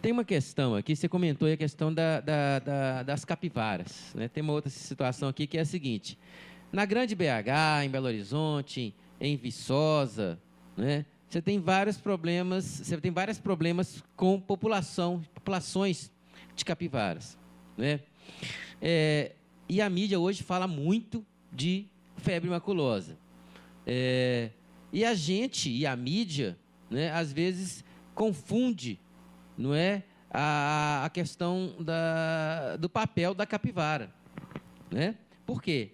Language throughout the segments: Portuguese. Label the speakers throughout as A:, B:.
A: Tem uma questão aqui, você comentou aí a questão das capivaras, né? Tem uma outra situação aqui que é a seguinte: na Grande BH, em Belo Horizonte, em Viçosa, né? Você tem vários problemas com populações de capivaras, né? E a mídia hoje fala muito de febre maculosa. E a gente e a mídia, né, às vezes confunde, não é, a questão do papel da capivara, né? Por quê?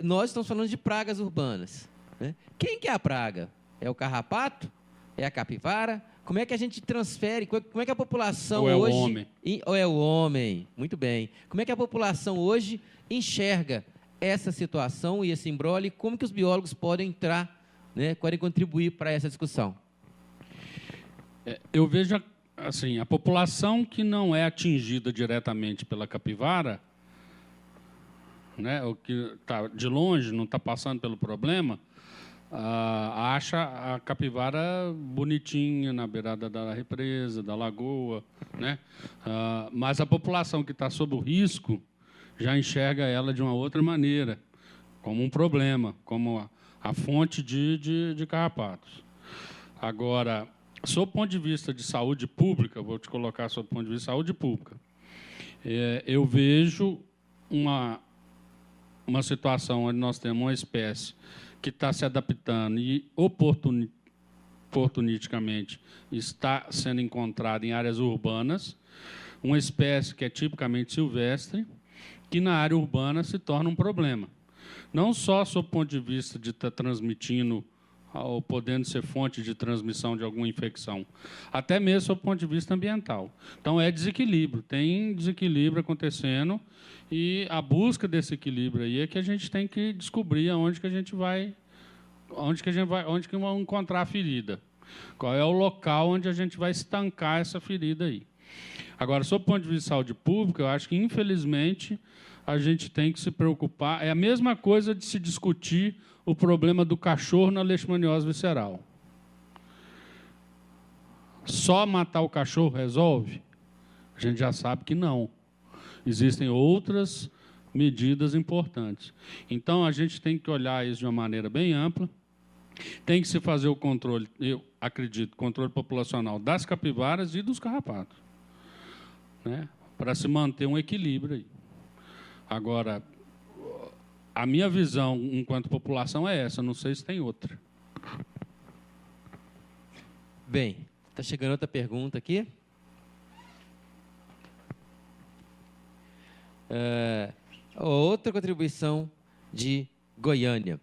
A: Nós estamos falando de pragas urbanas, né? Quem que é a praga? É o carrapato? É a capivara? Como é que a gente transfere? Como é que a população
B: hoje...
A: Ou é o homem? Ou é o homem? Muito bem. Como é que a população hoje enxerga essa situação e esse imbróglio? E como que os biólogos podem entrar, né, podem contribuir para essa discussão?
B: Eu vejo, assim, a população que não é atingida diretamente pela capivara, né, o que está de longe, não está passando pelo problema, acha a capivara bonitinha na beirada da represa, da lagoa, né? Mas a população que está sob o risco já enxerga ela de uma outra maneira, como um problema, como a fonte de carrapatos. Agora, sob o ponto de vista de saúde pública, vou te colocar sob o ponto de vista de saúde pública, eu vejo uma situação onde nós temos uma espécie que está se adaptando e oportunisticamente está sendo encontrada em áreas urbanas, uma espécie que é tipicamente silvestre, que na área urbana se torna um problema. Não só sob o ponto de vista de estar transmitindo ou podendo ser fonte de transmissão de alguma infecção, até mesmo sob o ponto de vista ambiental. Então, é desequilíbrio, tem desequilíbrio acontecendo, e a busca desse equilíbrio aí é que a gente tem que descobrir onde que vamos encontrar a ferida, qual é o local onde a gente vai estancar essa ferida aí. Agora, sob o ponto de vista de saúde pública, eu acho que, infelizmente, a gente tem que se preocupar. É a mesma coisa de se discutir o problema do cachorro na leishmaniose visceral. Só matar o cachorro resolve? A gente já sabe que não. Existem outras medidas importantes. Então, a gente tem que olhar isso de uma maneira bem ampla. Tem que se fazer o controle, eu acredito, controle populacional das capivaras e dos carrapatos, né, para se manter um equilíbrio aí. Agora, a minha visão enquanto população é essa, não sei se tem outra.
A: Bem, está chegando outra pergunta aqui. Outra contribuição de Goiânia.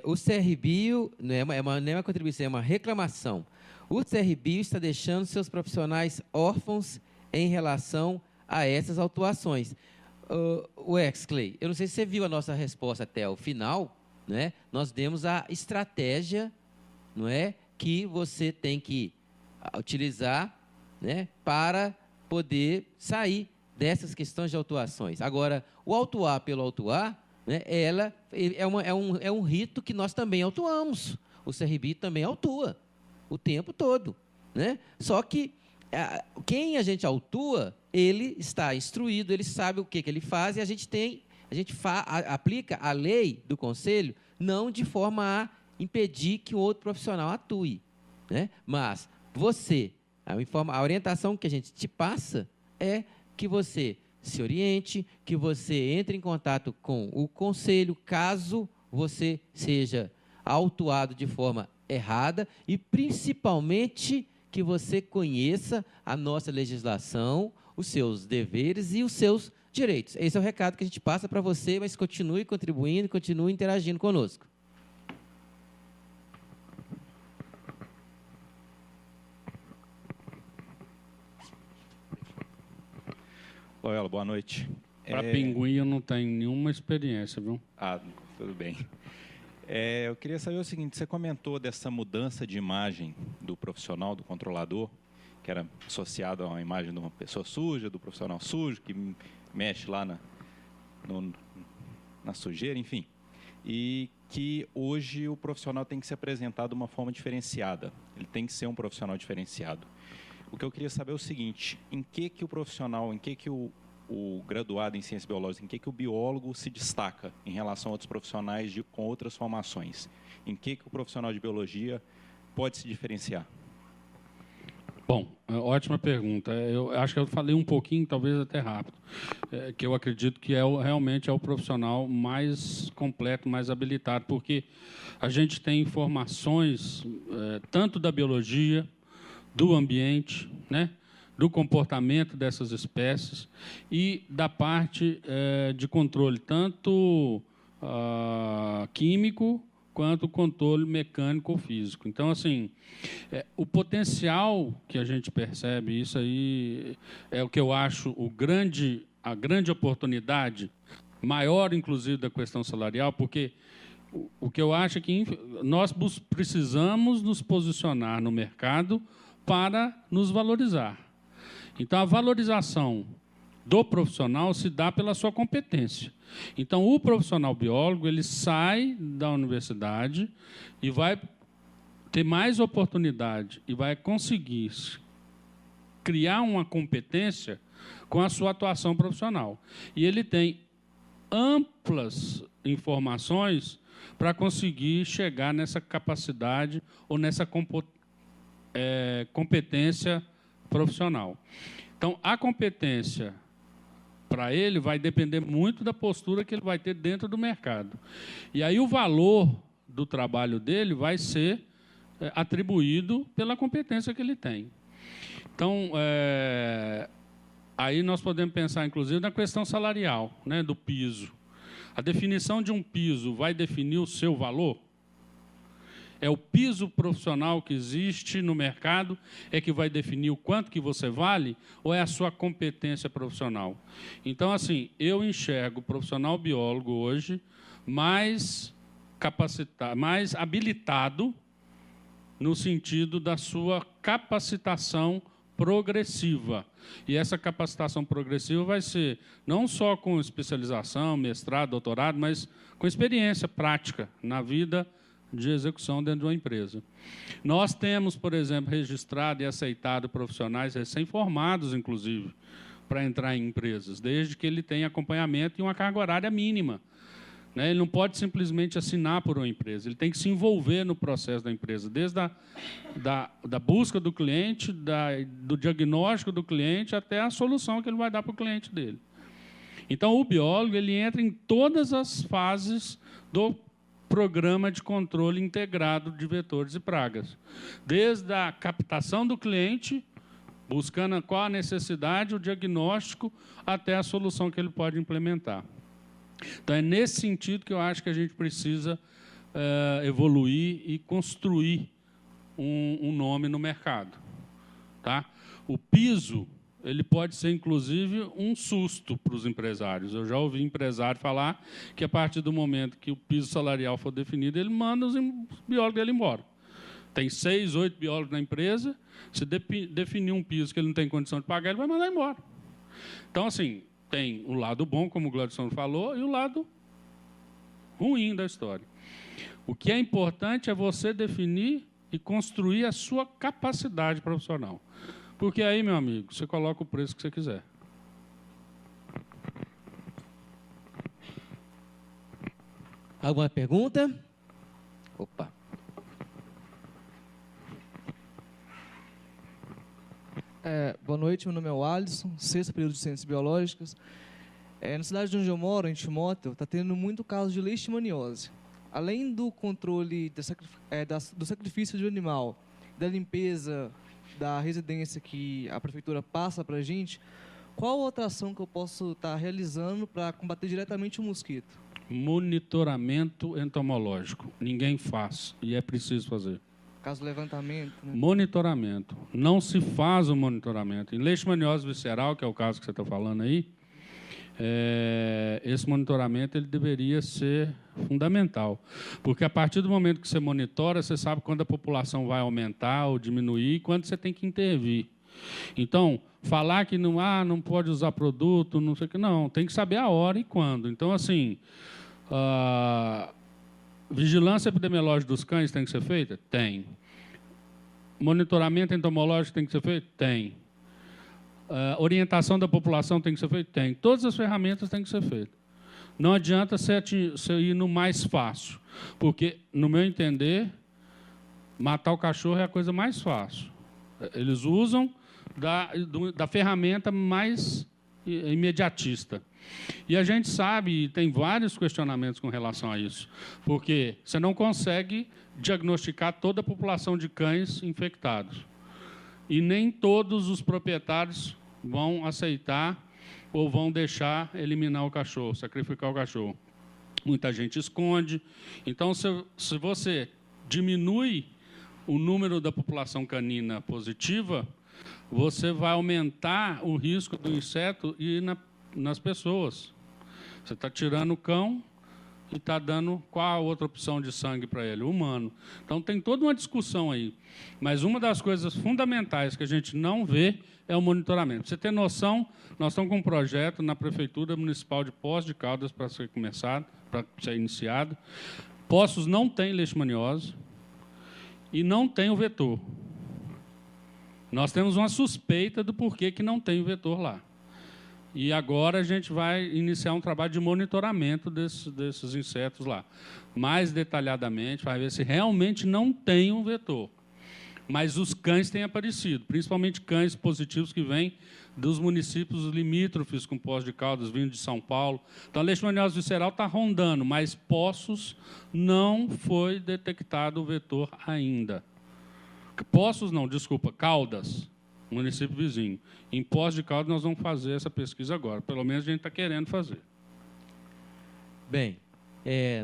A: O CRBio, não é uma contribuição, é uma reclamação. O CRBio está deixando seus profissionais órfãos em relação a essas autuações. O Exley, eu não sei se você viu a nossa resposta até o final, né? Nós demos a estratégia, não é, que você tem que utilizar, né, para poder sair dessas questões de autuações. Agora, o autuar pelo autuar, né, é um rito que nós também autuamos. O CRBio também autua o tempo todo, né? Só que quem a gente autua, ele está instruído, ele sabe o que ele faz, e a gente aplica a lei do Conselho não de forma a impedir que o outro profissional atue, né? Mas a orientação que a gente te passa é que você se oriente, que você entre em contato com o Conselho, caso você seja autuado de forma errada, e principalmente que você conheça a nossa legislação, os seus deveres e os seus direitos. Esse é o recado que a gente passa para você, mas continue contribuindo, continue interagindo conosco.
C: Loyola, boa noite.
B: Para pinguim eu não tenho nenhuma experiência, viu?
C: Tudo bem. Eu queria saber o seguinte: você comentou dessa mudança de imagem do profissional, do controlador, que era associado a uma imagem de uma pessoa suja, do profissional sujo, que mexe lá na sujeira, enfim. E que hoje o profissional tem que se apresentar de uma forma diferenciada. Ele tem que ser um profissional diferenciado. O que eu queria saber é o seguinte, em que o profissional, em que o graduado em ciências biológicas, em que o biólogo se destaca em relação a outros profissionais com outras formações? Em que o profissional de biologia pode se diferenciar?
B: Bom, ótima pergunta. Eu acho que eu falei um pouquinho, talvez até rápido, que eu acredito que realmente é o profissional mais completo, mais habilitado, porque a gente tem informações tanto da biologia, do ambiente, né, do comportamento dessas espécies e da parte de controle, tanto químico quanto controle mecânico ou físico. Então, assim, o potencial que a gente percebe, isso aí é o que eu acho a grande oportunidade, maior, inclusive, da questão salarial, porque o que eu acho é que nós precisamos nos posicionar no mercado para nos valorizar. Então, a valorização do profissional se dá pela sua competência. Então, o profissional biólogo, ele sai da universidade e vai ter mais oportunidade e vai conseguir criar uma competência com a sua atuação profissional. E ele tem amplas informações para conseguir chegar nessa capacidade ou nessa competência profissional. Então, a competência para ele vai depender muito da postura que ele vai ter dentro do mercado. E aí o valor do trabalho dele vai ser atribuído pela competência que ele tem. Então, aí nós podemos pensar, inclusive, na questão salarial, né, do piso. A definição de um piso vai definir o seu valor? É o piso profissional que existe no mercado que vai definir o quanto que você vale ou é a sua competência profissional? Então, assim, eu enxergo o profissional biólogo hoje mais capacitado, mais habilitado no sentido da sua capacitação progressiva. E essa capacitação progressiva vai ser não só com especialização, mestrado, doutorado, mas com experiência prática na vida de execução dentro de uma empresa. Nós temos, por exemplo, registrado e aceitado profissionais recém-formados, inclusive, para entrar em empresas, desde que ele tenha acompanhamento e uma carga horária mínima. Ele não pode simplesmente assinar por uma empresa, ele tem que se envolver no processo da empresa, desde da busca do cliente, do diagnóstico do cliente, até a solução que ele vai dar para o cliente dele. Então, o biólogo ele entra em todas as fases do programa de controle integrado de vetores e pragas, desde a captação do cliente, buscando qual a necessidade, o diagnóstico, até a solução que ele pode implementar. Então, é nesse sentido que eu acho que a gente precisa evoluir e construir um nome no mercado. Tá? O piso ele pode ser, inclusive, um susto para os empresários. Eu já ouvi empresário falar que, a partir do momento que o piso salarial for definido, ele manda os biólogos dele embora. Tem 6, 8 biólogos na empresa, se definir um piso que ele não tem condição de pagar, ele vai mandar embora. Então, assim, tem o lado bom, como o Gladson falou, e o lado ruim da história. O que é importante é você definir e construir a sua capacidade profissional. Porque aí, meu amigo, você coloca o preço que você quiser.
A: Alguma pergunta? Opa.
D: Boa noite, meu nome é Alisson, 6º período de Ciências Biológicas. Na cidade onde eu moro, em Timóteo, está tendo muito caso de leishmaniose. Além do controle do sacrifício de animal, da limpeza da residência que a prefeitura passa para a gente, qual outra ação que eu posso estar realizando para combater diretamente o mosquito?
B: Monitoramento entomológico. Ninguém faz, e é preciso fazer.
D: Caso levantamento, né?
B: Monitoramento. Não se faz o monitoramento. Em leishmaniose visceral, que é o caso que você está falando aí, esse monitoramento ele deveria ser fundamental. Porque, a partir do momento que você monitora, você sabe quando a população vai aumentar ou diminuir e quando você tem que intervir. Então, falar que não pode usar produto, não sei o que, não. Tem que saber a hora e quando. Então, assim, vigilância epidemiológica dos cães tem que ser feita? Tem. Monitoramento entomológico tem que ser feito? Tem. Orientação da população tem que ser feita? Tem. Todas as ferramentas têm que ser feitas. Não adianta você ir no mais fácil, porque, no meu entender, matar o cachorro é a coisa mais fácil. Eles usam da ferramenta mais imediatista. E a gente sabe, e tem vários questionamentos com relação a isso, porque você não consegue diagnosticar toda a população de cães infectados. E nem todos os proprietários vão aceitar ou vão deixar eliminar o cachorro, sacrificar o cachorro. Muita gente esconde. Então, se você diminui o número da população canina positiva, você vai aumentar o risco do inseto ir nas pessoas. Você está tirando o cão e está dando qual a outra opção de sangue para ele? O humano. Então, tem toda uma discussão aí. Mas uma das coisas fundamentais que a gente não vê é o monitoramento. Para você ter noção, nós estamos com um projeto na Prefeitura Municipal de Poços de Caldas para ser começado, para ser iniciado. Poços não tem leishmaniose e não tem o vetor. Nós temos uma suspeita do porquê que não tem o vetor lá. E agora a gente vai iniciar um trabalho de monitoramento desses insetos lá. Mais detalhadamente, vai ver se realmente não tem um vetor. Mas os cães têm aparecido, principalmente cães positivos que vêm dos municípios limítrofes com Poços de Caldas, vindo de São Paulo. Então, a leishmaniose visceral está rondando, mas Poços não foi detectado o vetor ainda. Poços não, desculpa, Caldas, município vizinho. Em Poços de Caldas nós vamos fazer essa pesquisa agora. Pelo menos a gente está querendo fazer.
A: Bem,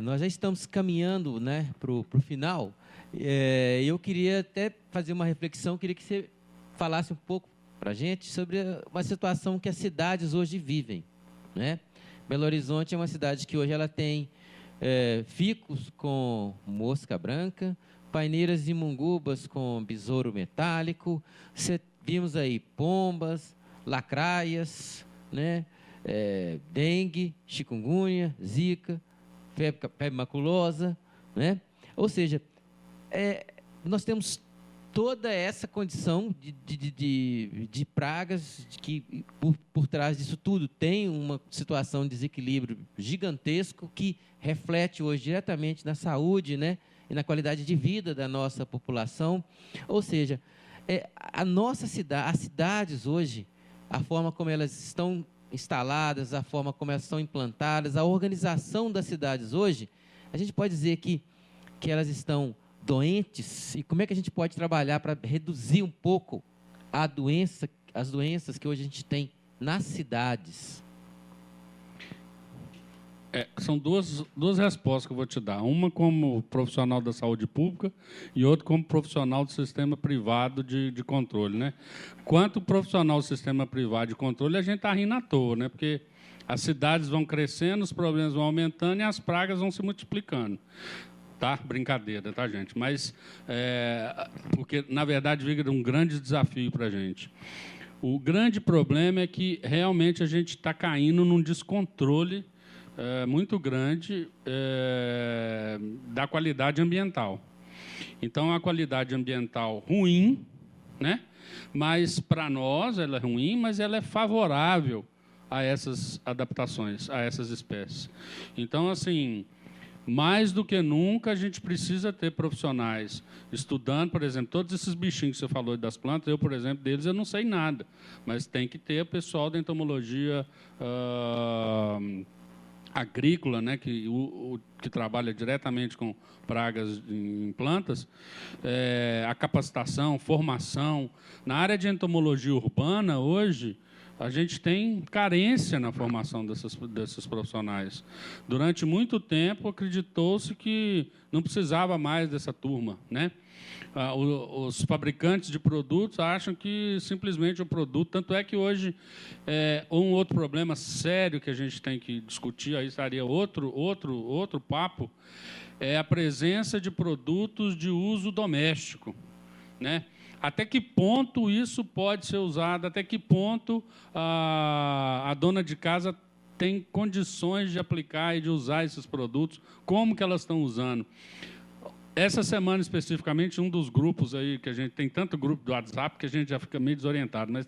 A: nós já estamos caminhando, né, para o final. Eu queria até fazer uma reflexão, queria que você falasse um pouco para a gente sobre uma situação que as cidades hoje vivem, né? Belo Horizonte é uma cidade que hoje ela tem ficus com mosca branca, paineiras e mungubas com besouro metálico, vimos aí pombas, lacraias, né? Dengue, chikungunya, zika, febre maculosa, né? Ou seja, nós temos toda essa condição de pragas que, por trás disso tudo, tem uma situação de desequilíbrio gigantesco que reflete hoje diretamente na saúde, né, e na qualidade de vida da nossa população. Ou seja, a nossa cidade, as cidades hoje, a forma como elas estão instaladas, a forma como elas estão implantadas, a organização das cidades hoje, a gente pode dizer que elas estão doentes, e como é que a gente pode trabalhar para reduzir um pouco as doenças que hoje a gente tem nas cidades?
B: São duas respostas que eu vou te dar. Uma como profissional da saúde pública e outra como profissional do sistema privado de controle, né? Quanto profissional do sistema privado de controle, a gente está rindo à toa, né? Porque as cidades vão crescendo, os problemas vão aumentando e as pragas vão se multiplicando. Tá? Brincadeira, tá, gente? Mas, porque, na verdade, vira um grande desafio para a gente. O grande problema é que, realmente, a gente está caindo num descontrole muito grande da qualidade ambiental. Então, a qualidade ambiental ruim, né? Mas, para nós, ela é ruim, mas ela é favorável a essas adaptações, a essas espécies. Então, assim, mais do que nunca, a gente precisa ter profissionais estudando, por exemplo, todos esses bichinhos que você falou das plantas, eu, por exemplo, deles eu não sei nada, mas tem que ter pessoal da entomologia agrícola, né, que trabalha diretamente com pragas em plantas, a capacitação, formação. Na área de entomologia urbana, hoje, a gente tem carência na formação desses profissionais. Durante muito tempo, acreditou-se que não precisava mais dessa turma, né? Os fabricantes de produtos acham que simplesmente o produto... Tanto é que hoje, um outro problema sério que a gente tem que discutir, aí estaria outro papo, é a presença de produtos de uso doméstico, né? Até que ponto isso pode ser usado, até que ponto a dona de casa tem condições de aplicar e de usar esses produtos, como que elas estão usando. Essa semana, especificamente, um dos grupos aí, que a gente tem tanto grupo do WhatsApp que a gente já fica meio desorientado, mas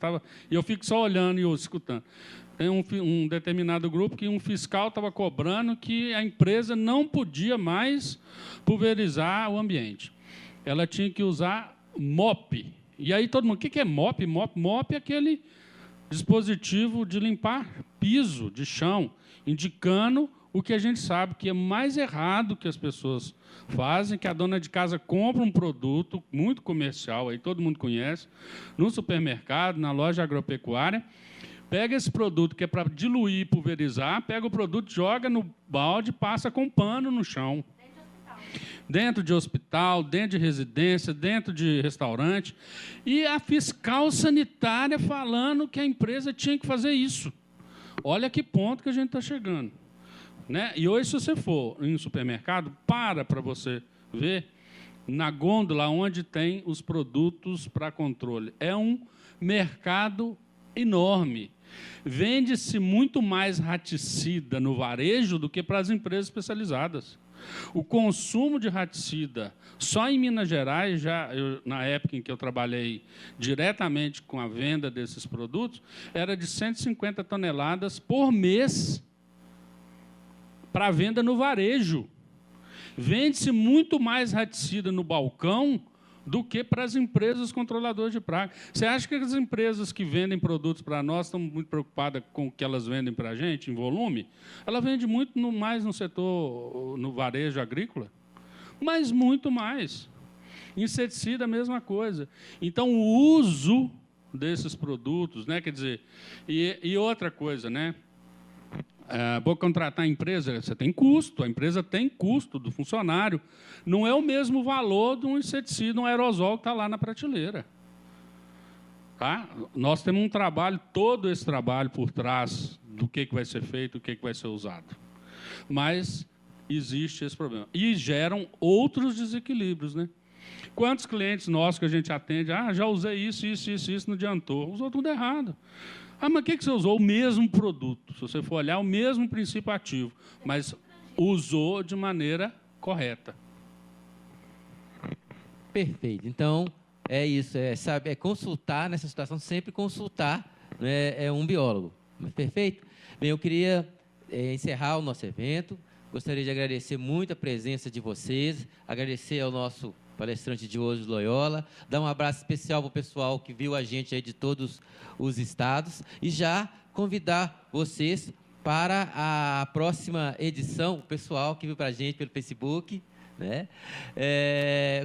B: e eu fico só olhando e escutando. Tem um determinado grupo que um fiscal estava cobrando que a empresa não podia mais pulverizar o ambiente. Ela tinha que usar MOP. E aí todo mundo, o que é MOP? MOP é aquele dispositivo de limpar piso de chão, indicando o que a gente sabe que é mais errado que as pessoas fazem, que a dona de casa compra um produto muito comercial, aí todo mundo conhece, no supermercado, na loja agropecuária, pega esse produto que é para diluir e pulverizar, pega o produto, joga no balde, passa com pano no chão. Dentro de hospital, dentro de residência, dentro de restaurante. E a fiscal sanitária falando que a empresa tinha que fazer isso. Olha que ponto que a gente está chegando. Né? E hoje, se você for em um supermercado, para você ver na gôndola onde tem os produtos para controle. É um mercado enorme. Vende-se muito mais raticida no varejo do que para as empresas especializadas. O consumo de raticida, só em Minas Gerais, na época em que eu trabalhei diretamente com a venda desses produtos, era de 150 toneladas por mês para venda no varejo. Vende-se muito mais raticida no balcão do que para as empresas controladoras de praga. Você acha que as empresas que vendem produtos para nós estão muito preocupadas com o que elas vendem para a gente, em volume? Ela vende muito mais no setor, no varejo agrícola, mas muito mais. Inseticida, a mesma coisa. Então, o uso desses produtos, né, quer dizer, e outra coisa, né? Vou contratar a empresa, você tem custo, a empresa tem custo do funcionário. Não é o mesmo valor de um inseticida, um aerosol que está lá na prateleira. Tá? Nós temos um trabalho, todo esse trabalho por trás do que vai ser feito, o que vai ser usado. Mas existe esse problema. E geram outros desequilíbrios. Né? Quantos clientes nossos que a gente atende, já usei isso, não adiantou. Usou tudo errado. Mas o que você usou? O mesmo produto. Se você for olhar, o mesmo princípio ativo, mas usou de maneira correta.
A: Perfeito. Então, é isso. É consultar, nessa situação, sempre consultar, né, um biólogo. Perfeito? Bem, eu queria encerrar o nosso evento. Gostaria de agradecer muito a presença de vocês, agradecer ao nosso palestrante de hoje, Loyola, dar um abraço especial para o pessoal que viu a gente aí de todos os estados e já convidar vocês para a próxima edição, o pessoal que viu para a gente pelo Facebook, né?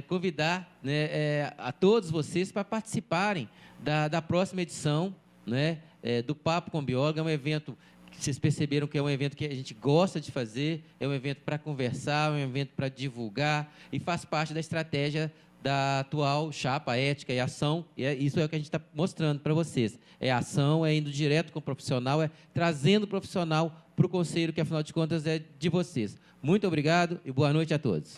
A: Convidar, né, a todos vocês para participarem da próxima edição, né, do Papo com Biólogo. É um evento que vocês perceberam que é um evento que a gente gosta de fazer, é um evento para conversar, é um evento para divulgar e faz parte da estratégia da atual chapa Ética e Ação, e isso é o que a gente está mostrando para vocês. É ação, é indo direto com o profissional, é trazendo o profissional para o conselho, que, afinal de contas, é de vocês. Muito obrigado e boa noite a todos.